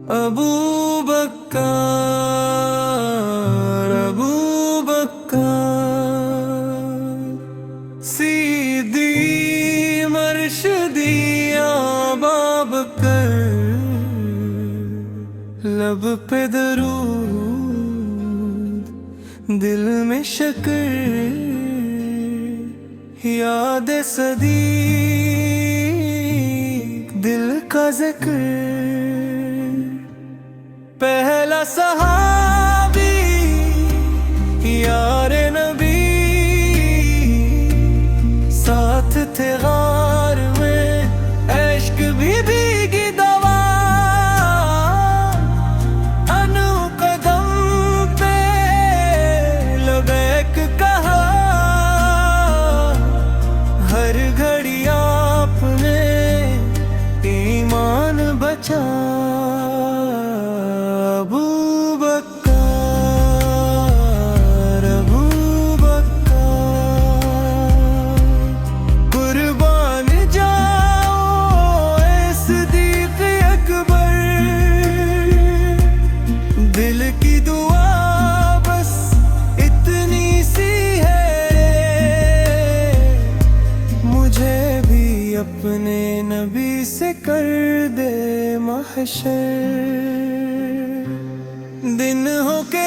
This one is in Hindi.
अबू बकर, अबू बकर, सीदी मर्शदिया बाबकर, लब पे दरूद दिल में शक्र, याद सदीक दिल का जिक्र। पहला सहाबी यारे नबी, साथ थे गार में इश्क भी भीगी दवा, अनु कदम पे लबैक कहा, हर घड़ी आपने ईमान बचा। अबू बकर, अबू बकर, कुर्बान जाओ ऐ सिद्दीक़ अकबर, दिल की दुआ बस इतनी सी है, मुझे भी अपने नबी से कर दे महशर। दिन हो के